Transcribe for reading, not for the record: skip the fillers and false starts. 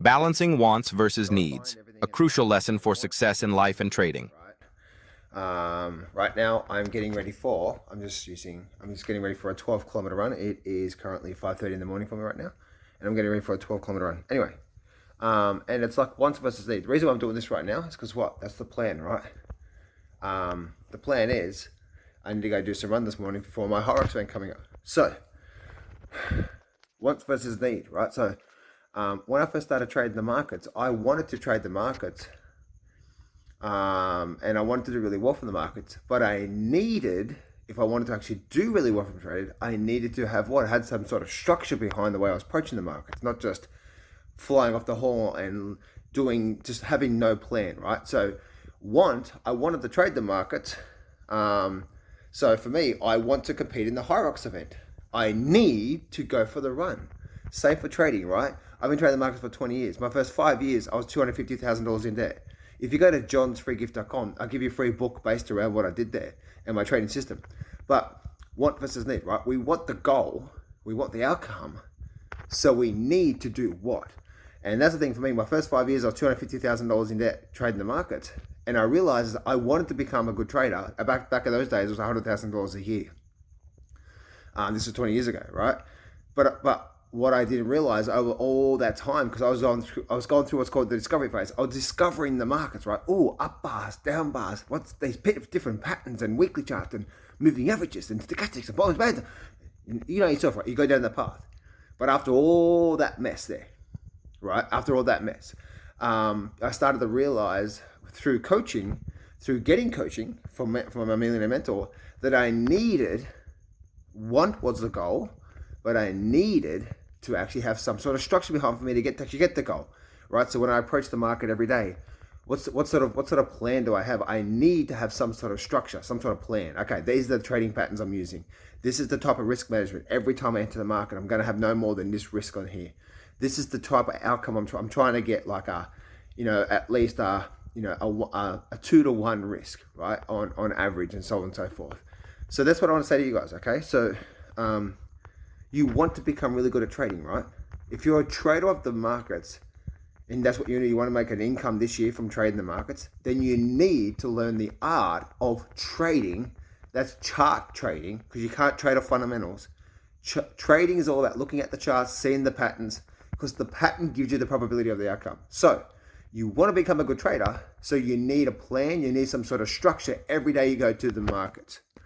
Balancing wants versus Gotta needs, find everything a in life crucial that lesson you for want success in life and trading. right now I'm getting ready for, I'm just getting ready for a 12 kilometer run. It is currently 5:30 in the morning for me right now. And I'm getting ready for a 12 kilometer run. Anyway, and it's like wants versus need. The reason why I'm doing this right now is because what? That's the plan, right? The plan is I need to go do some run this morning before my Horrocks event coming up. So, wants versus need, right? So, when I first started trading the markets, I wanted to trade the markets, and I wanted to do really well from the markets. But I needed, if I wanted to actually do really well from trade, I needed to have what? I had some sort of structure behind the way I was approaching the markets, not just flying off the hole and just having no plan, right? So, I wanted to trade the markets. So for me, I want to compete in the Hyrox event. I need to go for the run. Same for trading, right? I've been trading the markets for 20 years. My first 5 years, I was $250,000 in debt. If you go to johnsfreegift.com, I'll give you a free book based around what I did there and my trading system. But want versus need, right? We want the goal, we want the outcome, so we need to do what? And that's the thing for me. My first 5 years, I was $250,000 in debt trading the market. And I realized I wanted to become a good trader. Back in those days, it was $100,000 a year. This was 20 years ago, right? But what I didn't realize over all that time, because I was going through what's called the discovery phase. I was discovering the markets, right? Oh, up bars, down bars. What's these different patterns and weekly charts and moving averages and stochastics and Bollinger Bands. You know yourself, right? You go down the path. But after all that mess there, right? After all that mess, I started to realize through coaching, through getting coaching from a millionaire mentor, that I needed, one was the goal, but I needed to actually have some sort of structure behind for me to actually get the goal, right? So when I approach the market every day, what sort of plan do I have? I need to have some sort of structure, some sort of plan. Okay, these are the trading patterns I'm using. This is the type of risk management. Every time I enter the market, I'm going to have no more than this risk on here. This is the type of outcome I'm trying to get, like at least a 2-to-1 risk, right, on average, and so on and so forth. So that's what I want to say to you guys. Okay, so you want to become really good at trading, right? If you're a trader of the markets, and that's what you want to make an income this year from trading the markets, then you need to learn the art of trading. That's chart trading, because you can't trade off fundamentals. Trading is all about looking at the charts, seeing the patterns, because the pattern gives you the probability of the outcome. So you want to become a good trader, so you need a plan, you need some sort of structure every day you go to the markets.